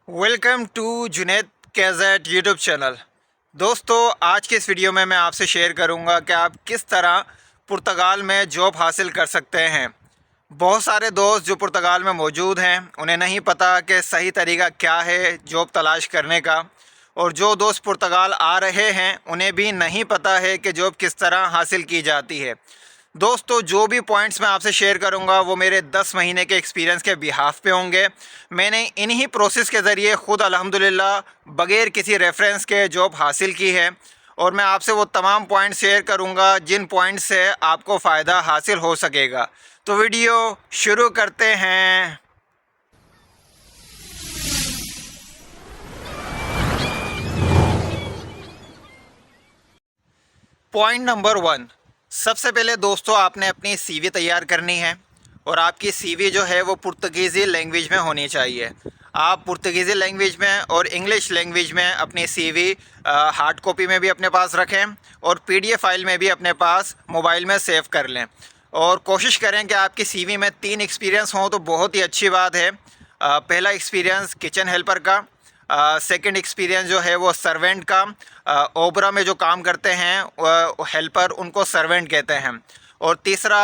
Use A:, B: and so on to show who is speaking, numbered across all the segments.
A: Welcome to Junaid कैज़ेट YouTube channel. दोस्तों, आज के इस वीडियो में मैं आपसे शेयर करूंगा कि आप किस तरह पुर्तगाल में जॉब हासिल कर सकते हैं। बहुत सारे दोस्त जो पुर्तगाल में मौजूद हैं उन्हें नहीं पता कि सही तरीका क्या है जॉब तलाश करने का, और जो दोस्त पुर्तगाल आ रहे हैं उन्हें भी नहीं पता है कि जॉब किस तरह हासिल की जाती है। दोस्तों, जो भी पॉइंट्स मैं आपसे शेयर करूंगा वो मेरे 10 महीने के एक्सपीरियंस के बिहाफ पे होंगे। मैंने इन्हीं प्रोसेस के ज़रिए ख़ुद अल्हम्दुलिल्लाह बग़ैर किसी रेफरेंस के जॉब हासिल की है, और मैं आपसे वो तमाम पॉइंट्स शेयर करूंगा जिन पॉइंट्स से आपको फ़ायदा हासिल हो सकेगा। तो वीडियो शुरू करते हैं। पॉइंट नंबर 1, सबसे पहले दोस्तों आपने अपनी सीवी तैयार करनी है, और आपकी सीवी जो है वो पुर्तगीज़ी लैंग्वेज में होनी चाहिए। आप पुर्तगीज़ी लैंग्वेज में और इंग्लिश लैंग्वेज में अपनी सीवी हार्ड कॉपी में भी अपने पास रखें और पीडीएफ फाइल में भी अपने पास मोबाइल में सेव कर लें, और कोशिश करें कि आपकी सीवी में 3 एक्सपीरियंस हों तो बहुत ही अच्छी बात है। पहला एक्सपीरियंस किचन हेल्पर का, सेकंड एक्सपीरियंस जो है वो सर्वेंट का, ओबरा में जो काम करते हैं हेल्पर उनको सर्वेंट कहते हैं, और तीसरा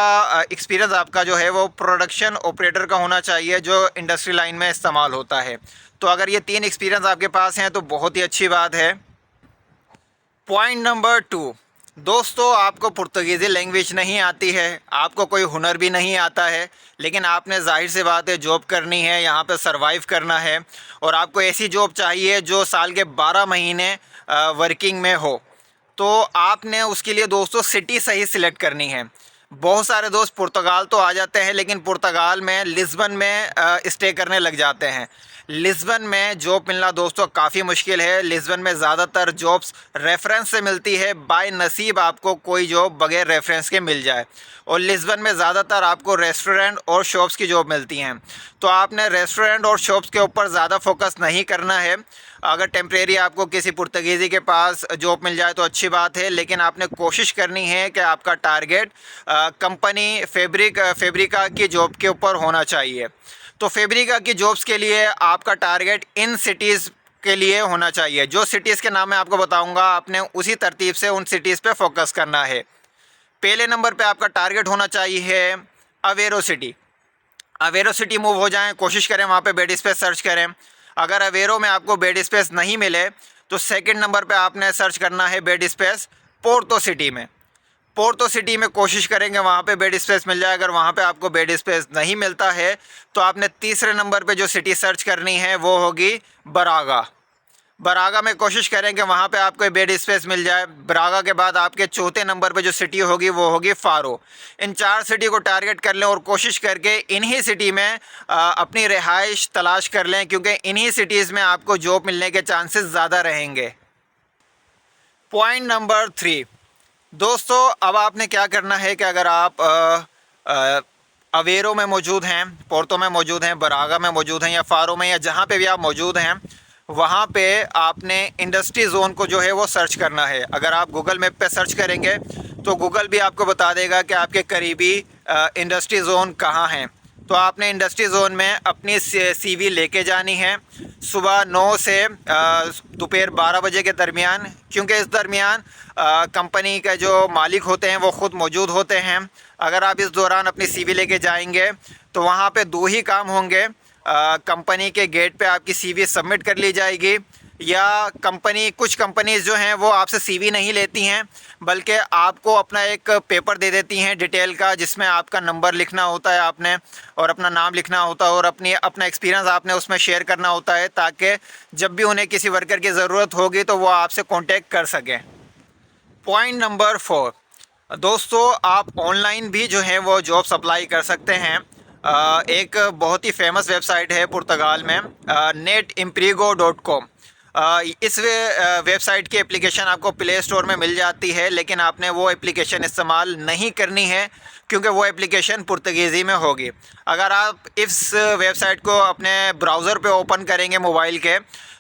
A: एक्सपीरियंस आपका जो है वो प्रोडक्शन ऑपरेटर का होना चाहिए जो इंडस्ट्री लाइन में इस्तेमाल होता है। तो अगर ये 3 एक्सपीरियंस आपके पास हैं तो बहुत ही अच्छी बात है। पॉइंट नंबर 2, दोस्तों आपको पुर्तगीज़ी लैंग्वेज नहीं आती है, आपको कोई हुनर भी नहीं आता है, लेकिन आपने ज़ाहिर सी बात है जॉब करनी है, यहाँ पे सरवाइव करना है, और आपको ऐसी जॉब चाहिए जो साल के 12 महीने वर्किंग में हो। तो आपने उसके लिए दोस्तों सिटी सही सिलेक्ट करनी है। बहुत सारे दोस्त पुर्तगाल तो आ जाते हैं लेकिन पुर्तगाल में लिस्बन में स्टे करने लग जाते हैं। लिस्बन में जॉब मिलना दोस्तों काफ़ी मुश्किल है। लिस्बन में ज़्यादातर जॉब्स रेफरेंस से मिलती है, बाय नसीब आपको कोई जॉब बगैर रेफरेंस के मिल जाए, और लिस्बन में ज़्यादातर आपको रेस्टोरेंट और शॉप्स की जॉब मिलती हैं। तो आपने रेस्टोरेंट और शॉप्स के ऊपर ज़्यादा फोकस नहीं करना है। अगर टेम्परेरी आपको किसी पुर्तगीज़ी के पास जॉब मिल जाए तो अच्छी बात है, लेकिन आपने कोशिश करनी है कि आपका टारगेट कंपनी फैब्रिका की जॉब के ऊपर होना चाहिए। तो फैब्रिका की जॉब्स के लिए आपका टारगेट इन सिटीज़ के लिए होना चाहिए। जो सिटीज़ के नाम मैं आपको बताऊंगा आपने उसी तरतीब से उन सिटीज़ पे फोकस करना है। पहले नंबर पे आपका टारगेट होना चाहिए Aveiro city. Aveiro city move हो जाएं, कोशिश करें वहाँ पे बेड स्पेस सर्च करें। अगर अवेरो में आपको बेड स्पेस नहीं मिले तो सेकंड नंबर पे आपने सर्च करना है बेड स्पेस पोर्तो सिटी में। पोर्तो सिटी में कोशिश करेंगे वहाँ पे बेड स्पेस मिल जाए। अगर वहाँ पे आपको बेड स्पेस नहीं मिलता है तो आपने तीसरे नंबर पे जो सिटी सर्च करनी है वो होगी बरागा। बरागा में कोशिश करेंगे वहाँ पे आपको बेड स्पेस मिल जाए। बरागा के बाद आपके चौथे नंबर पे जो सिटी होगी वो होगी फारो। इन 4 सिटी को टारगेट कर लें और कोशिश करके इन्हीं सिटी में अपनी रिहाइश तलाश कर लें, क्योंकि इन्हीं सिटीज़ में आपको जॉब मिलने के चांसेस ज़्यादा रहेंगे। पॉइंट नंबर 3, दोस्तों अब आपने क्या करना है कि अगर आप अवेरो में मौजूद हैं, पोर्तो में मौजूद हैं, बरागा में मौजूद हैं, या फारो में, या जहाँ पे भी आप मौजूद हैं वहाँ पे आपने इंडस्ट्री ज़ोन को जो है वो सर्च करना है। अगर आप गूगल मैप पे सर्च करेंगे तो गूगल भी आपको बता देगा कि आपके करीबी इंडस्ट्री ज़ोन कहाँ हैं। तो आपने इंडस्ट्री ज़ोन में अपनी सीवी लेके जानी है सुबह 9 से दोपहर 12 बजे के दरमियान, क्योंकि इस दरमियान कंपनी के जो मालिक होते हैं वो ख़ुद मौजूद होते हैं। अगर आप इस दौरान अपनी सीवी लेके जाएंगे तो वहाँ पे 2 ही काम होंगे। कंपनी के गेट पे आपकी सीवी सबमिट कर ली जाएगी, या कुछ कंपनीज़ जो हैं वो आपसे सीवी नहीं लेती हैं बल्कि आपको अपना एक पेपर दे देती हैं डिटेल का, जिसमें आपका नंबर लिखना होता है आपने, और अपना नाम लिखना होता है, और अपना एक्सपीरियंस आपने उसमें शेयर करना होता है, ताकि जब भी उन्हें किसी वर्कर की ज़रूरत होगी तो वो आपसे कॉन्टेक्ट कर सकें। पॉइंट नंबर 4, दोस्तों आप ऑनलाइन भी जो है वो जॉब्स अप्लाई कर सकते हैं। एक बहुत ही फेमस वेबसाइट है पुर्तगाल में, netemprego.com। इस वेबसाइट की एप्लीकेशन आपको प्ले स्टोर में मिल जाती है, लेकिन आपने वो एप्लीकेशन इस्तेमाल नहीं करनी है क्योंकि वो एप्लीकेशन पुर्तगीज़ी में होगी। अगर आप इस वेबसाइट को अपने ब्राउज़र पे ओपन करेंगे मोबाइल के,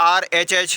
A: RHH،